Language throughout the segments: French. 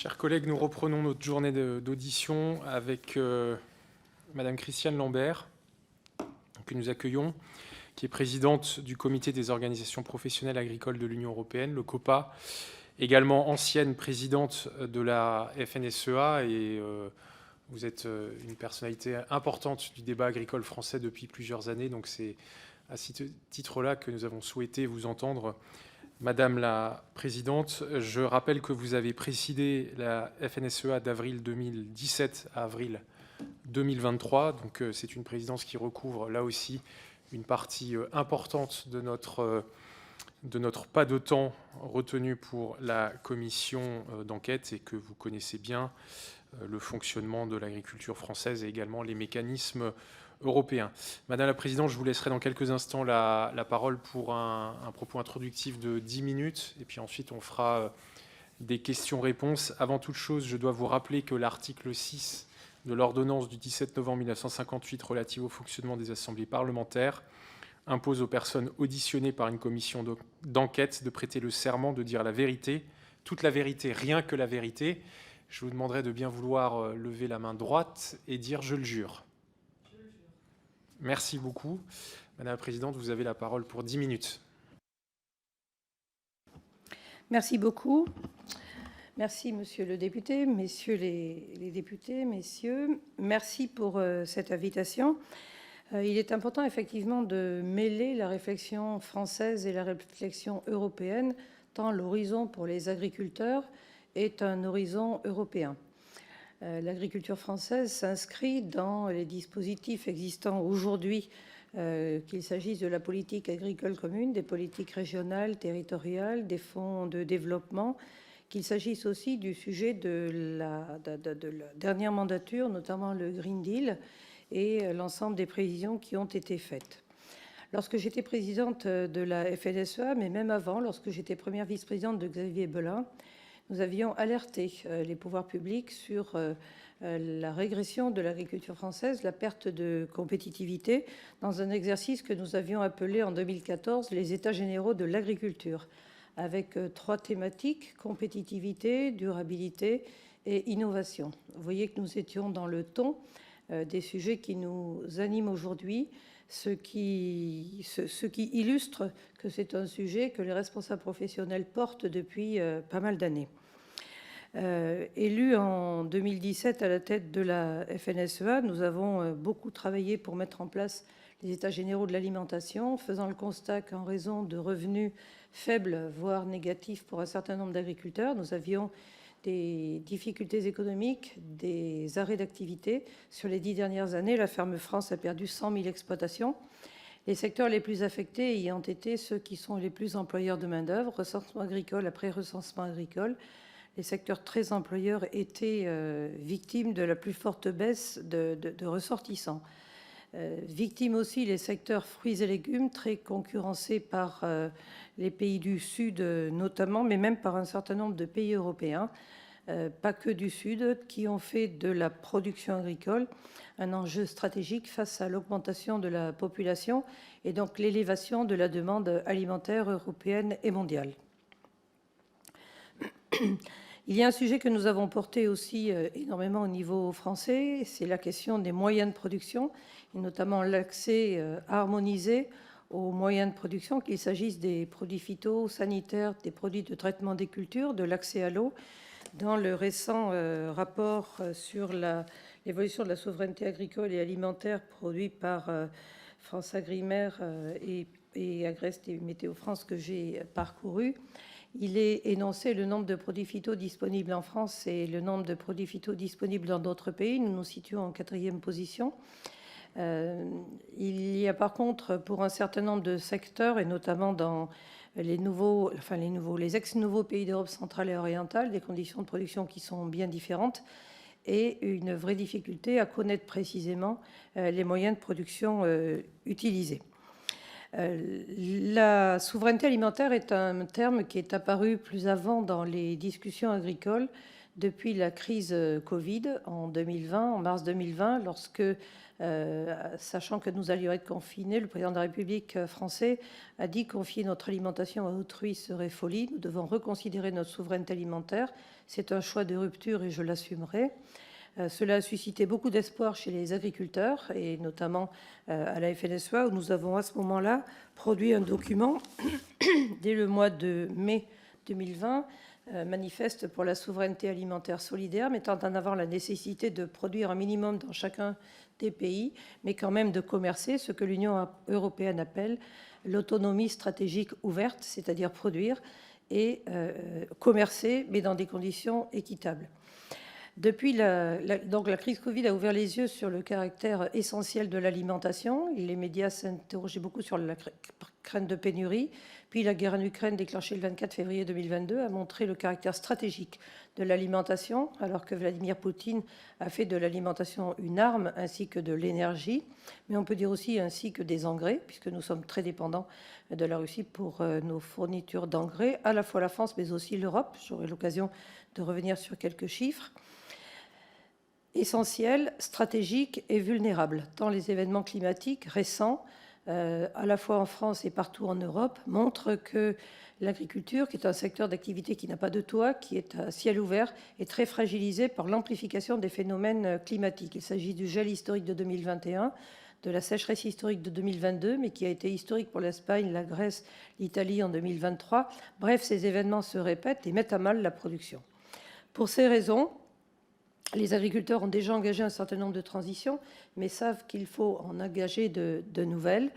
Chers collègues, nous reprenons notre journée d'audition avec Madame Christiane Lambert, que nous accueillons, qui est présidente du Comité des organisations professionnelles agricoles de l'Union européenne, le COPA, également ancienne présidente de la FNSEA, et vous êtes une personnalité importante du débat agricole français depuis plusieurs années, donc c'est à ce titre-là que nous avons souhaité vous entendre. Madame la Présidente, je rappelle que vous avez présidé la FNSEA d'avril 2017 à avril 2023. Donc c'est une présidence qui recouvre là aussi une partie importante de notre pas de temps retenu pour la commission d'enquête et que vous connaissez bien le fonctionnement de l'agriculture française et également les mécanismes européen. Madame la Présidente, je vous laisserai dans quelques instants la parole pour un propos introductif de 10 minutes, et puis ensuite on fera des questions-réponses. Avant toute chose, je dois vous rappeler que l'article 6 de l'ordonnance du 17 novembre 1958 relative au fonctionnement des assemblées parlementaires impose aux personnes auditionnées par une commission d'enquête de prêter le serment de dire la vérité, toute la vérité, rien que la vérité. Je vous demanderai de bien vouloir lever la main droite et dire « je le jure ». Merci beaucoup. Madame la Présidente, vous avez la parole pour 10 minutes. Merci beaucoup. Merci, Monsieur le député, Messieurs les députés, Messieurs. Merci pour cette invitation. Il est important, effectivement, de mêler la réflexion française et la réflexion européenne, tant l'horizon pour les agriculteurs est un horizon européen. L'agriculture française s'inscrit dans les dispositifs existants aujourd'hui, qu'il s'agisse de la politique agricole commune, des politiques régionales, territoriales, des fonds de développement, qu'il s'agisse aussi du sujet de la dernière mandature, notamment le Green Deal et l'ensemble des prévisions qui ont été faites. Lorsque j'étais présidente de la FNSEA, mais même avant, lorsque j'étais première vice-présidente de Xavier Belin, nous avions alerté les pouvoirs publics sur la régression de l'agriculture française, la perte de compétitivité, dans un exercice que nous avions appelé en 2014 les États généraux de l'agriculture, avec 3 thématiques, compétitivité, durabilité et innovation. Vous voyez que nous étions dans le ton des sujets qui nous animent aujourd'hui, ce qui illustre que c'est un sujet que les responsables professionnels portent depuis pas mal d'années. Élu en 2017 à la tête de la FNSEA, nous avons beaucoup travaillé pour mettre en place les États généraux de l'alimentation, faisant le constat qu'en raison de revenus faibles, voire négatifs pour un certain nombre d'agriculteurs, nous avions des difficultés économiques, des arrêts d'activité. Sur les 10 dernières années, la Ferme France a perdu 100 000 exploitations. Les secteurs les plus affectés ayant été ceux qui sont les plus employeurs de main-d'œuvre, recensement agricole après recensement agricole. Les secteurs très employeurs étaient victimes de la plus forte baisse de ressortissants. Victimes aussi les secteurs fruits et légumes, très concurrencés par les pays du Sud notamment, mais même par un certain nombre de pays européens, pas que du Sud, qui ont fait de la production agricole un enjeu stratégique face à l'augmentation de la population et donc l'élévation de la demande alimentaire européenne et mondiale. Il y a un sujet que nous avons porté aussi énormément au niveau français, c'est la question des moyens de production, et notamment l'accès harmonisé aux moyens de production, qu'il s'agisse des produits phytosanitaires, des produits de traitement des cultures, de l'accès à l'eau. Dans le récent rapport sur l'évolution de la souveraineté agricole et alimentaire produit par France Agrimer et Agreste et Météo France que j'ai parcouru, il est énoncé le nombre de produits phyto disponibles en France et le nombre de produits phyto disponibles dans d'autres pays. Nous nous situons en 4e position. Il y a par contre, pour un certain nombre de secteurs, et notamment dans les ex-nouveaux pays d'Europe centrale et orientale, des conditions de production qui sont bien différentes et une vraie difficulté à connaître précisément les moyens de production utilisés. La souveraineté alimentaire est un terme qui est apparu plus avant dans les discussions agricoles depuis la crise Covid en 2020, en mars 2020, lorsque sachant que nous allions être confinés, le président de la République français a dit confier notre alimentation à autrui serait folie. Nous devons reconsidérer notre souveraineté alimentaire. C'est un choix de rupture et je l'assumerai. Cela a suscité beaucoup d'espoir chez les agriculteurs et notamment à la FNSEA, où nous avons à ce moment-là produit un document dès le mois de mai 2020, manifeste pour la souveraineté alimentaire solidaire, mettant en avant la nécessité de produire un minimum dans chacun des pays, mais quand même de commercer, ce que l'Union européenne appelle l'autonomie stratégique ouverte, c'est-à-dire produire et commercer, mais dans des conditions équitables. Depuis donc la crise Covid a ouvert les yeux sur le caractère essentiel de l'alimentation. Les médias s'interrogeaient beaucoup sur la crainte de pénurie. Puis la guerre en Ukraine, déclenchée le 24 février 2022, a montré le caractère stratégique de l'alimentation, alors que Vladimir Poutine a fait de l'alimentation une arme ainsi que de l'énergie. Mais on peut dire aussi ainsi que des engrais, puisque nous sommes très dépendants de la Russie pour nos fournitures d'engrais, à la fois la France mais aussi l'Europe. J'aurai l'occasion de revenir sur quelques chiffres. Essentiel, stratégique et vulnérable, tant les événements climatiques récents, à la fois en France et partout en Europe, montrent que l'agriculture, qui est un secteur d'activité qui n'a pas de toit, qui est à ciel ouvert, est très fragilisé par l'amplification des phénomènes climatiques. Il s'agit du gel historique de 2021, de la sécheresse historique de 2022, mais qui a été historique pour l'Espagne, la Grèce, l'Italie en 2023. Bref, ces événements se répètent et mettent à mal la production. Pour ces raisons, les agriculteurs ont déjà engagé un certain nombre de transitions, mais savent qu'il faut en engager de nouvelles.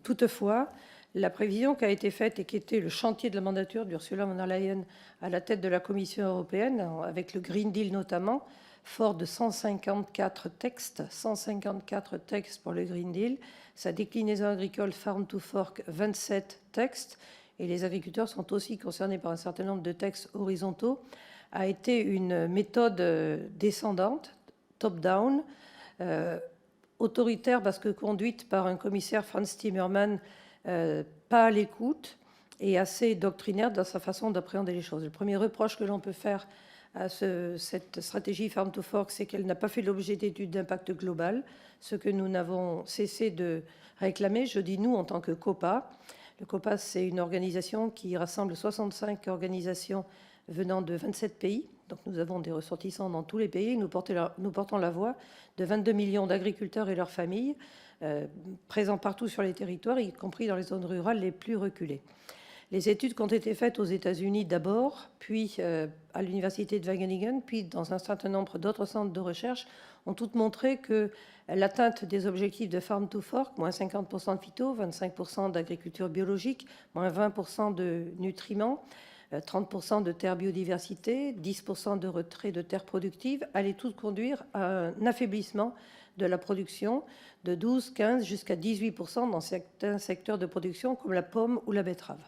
Toutefois, la prévision qui a été faite et qui était le chantier de la mandature d'Ursula von der Leyen à la tête de la Commission européenne, avec le Green Deal notamment, fort de 154 textes pour le Green Deal, sa déclinaison agricole Farm to Fork, 27 textes, et les agriculteurs sont aussi concernés par un certain nombre de textes horizontaux, a été une méthode descendante, top-down, autoritaire parce que conduite par un commissaire, Frans Timmermans, pas à l'écoute et assez doctrinaire dans sa façon d'appréhender les choses. Le premier reproche que l'on peut faire à cette stratégie Farm to Fork, c'est qu'elle n'a pas fait l'objet d'études d'impact global, ce que nous n'avons cessé de réclamer. Je dis nous en tant que COPA. Le COPA, c'est une organisation qui rassemble 65 organisations venant de 27 pays. Donc nous avons des ressortissants dans tous les pays. Nous portons la voix de 22 millions d'agriculteurs et leurs familles, présents partout sur les territoires, y compris dans les zones rurales les plus reculées. Les études qui ont été faites aux États-Unis d'abord, puis à l'université de Wageningen, puis dans un certain nombre d'autres centres de recherche, ont toutes montré que l'atteinte des objectifs de Farm to Fork, moins 50% de phyto, 25% d'agriculture biologique, moins 20% de nutriments, 30% de terres biodiversité, 10% de retrait de terres productives, allaient toutes conduire à un affaiblissement de la production de 12, 15 jusqu'à 18% dans certains secteurs de production comme la pomme ou la betterave.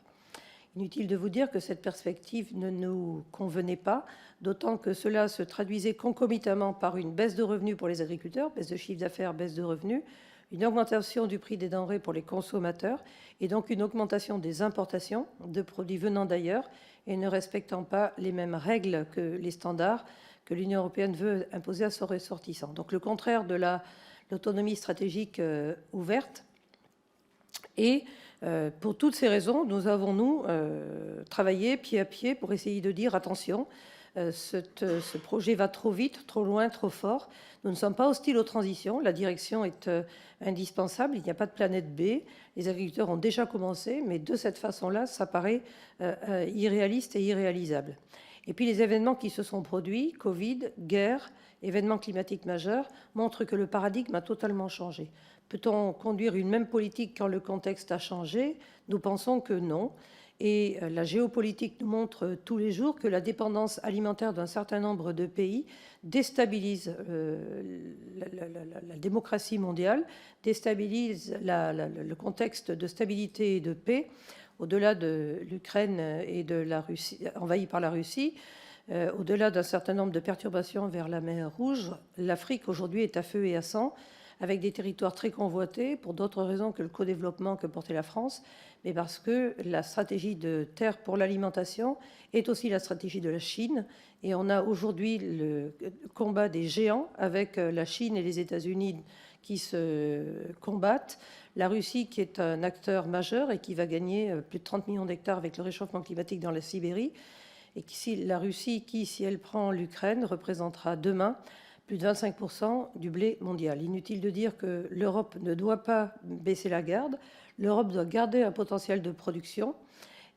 Inutile de vous dire que cette perspective ne nous convenait pas, d'autant que cela se traduisait concomitamment par une baisse de revenus pour les agriculteurs, baisse de chiffre d'affaires, baisse de revenus, une augmentation du prix des denrées pour les consommateurs et donc une augmentation des importations de produits venant d'ailleurs et ne respectant pas les mêmes règles que les standards que l'Union européenne veut imposer à ses ressortissants. Donc le contraire de l'autonomie stratégique ouverte. Et pour toutes ces raisons, nous avons, travaillé pied à pied pour essayer de dire attention, ce projet va trop vite, trop loin, trop fort. Nous ne sommes pas hostiles aux transitions. La direction est indispensable. Il n'y a pas de planète B. Les agriculteurs ont déjà commencé, mais de cette façon-là, ça paraît irréaliste et irréalisable. Et puis les événements qui se sont produits, Covid, guerre, événements climatiques majeurs, montrent que le paradigme a totalement changé. Peut-on conduire une même politique quand le contexte a changé? Nous pensons que non. Et la géopolitique nous montre tous les jours que la dépendance alimentaire d'un certain nombre de pays déstabilise la démocratie mondiale, déstabilise le contexte de stabilité et de paix au-delà de l'Ukraine et de la Russie, envahie par la Russie, au-delà d'un certain nombre de perturbations vers la mer Rouge. L'Afrique aujourd'hui est à feu et à sang, avec des territoires très convoités, pour d'autres raisons que le co-développement que portait la France, mais parce que la stratégie de terre pour l'alimentation est aussi la stratégie de la Chine. Et on a aujourd'hui le combat des géants avec la Chine et les États-Unis qui se combattent. La Russie, qui est un acteur majeur et qui va gagner plus de 30 millions d'hectares avec le réchauffement climatique dans la Sibérie. Et la Russie, qui, si elle prend l'Ukraine, représentera demain plus de 25% du blé mondial. Inutile de dire que l'Europe ne doit pas baisser la garde. L'Europe doit garder un potentiel de production.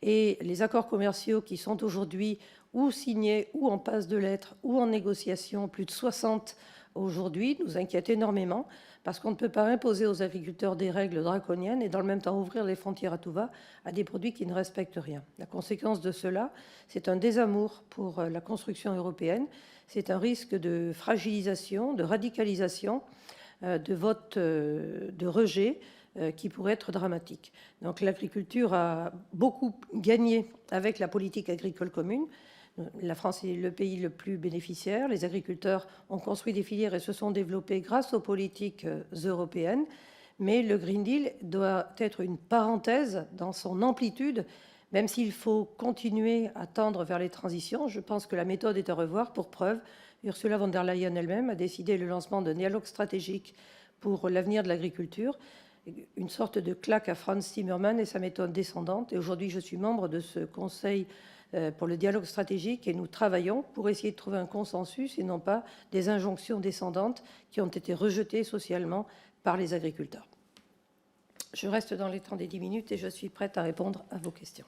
Et les accords commerciaux qui sont aujourd'hui ou signés, ou en passe de l'être, ou en négociation, plus de 60 aujourd'hui, nous inquiètent énormément, parce qu'on ne peut pas imposer aux agriculteurs des règles draconiennes et dans le même temps ouvrir les frontières à tout va à des produits qui ne respectent rien. La conséquence de cela, c'est un désamour pour la construction européenne, c'est un risque de fragilisation, de radicalisation, de vote de rejet qui pourrait être dramatique. Donc l'agriculture a beaucoup gagné avec la politique agricole commune. La France est le pays le plus bénéficiaire. Les agriculteurs ont construit des filières et se sont développés grâce aux politiques européennes. Mais le Green Deal doit être une parenthèse dans son amplitude, même s'il faut continuer à tendre vers les transitions. Je pense que la méthode est à revoir. Pour preuve, Ursula von der Leyen elle-même a décidé le lancement d'un dialogue stratégique pour l'avenir de l'agriculture, une sorte de claque à Franz Timmermans et sa méthode descendante. Et aujourd'hui, je suis membre de ce conseil pour le dialogue stratégique et nous travaillons pour essayer de trouver un consensus et non pas des injonctions descendantes qui ont été rejetées socialement par les agriculteurs. Je reste dans les temps des 10 minutes et je suis prête à répondre à vos questions.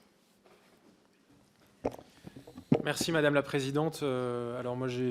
Merci Madame la Présidente. Alors moi j'ai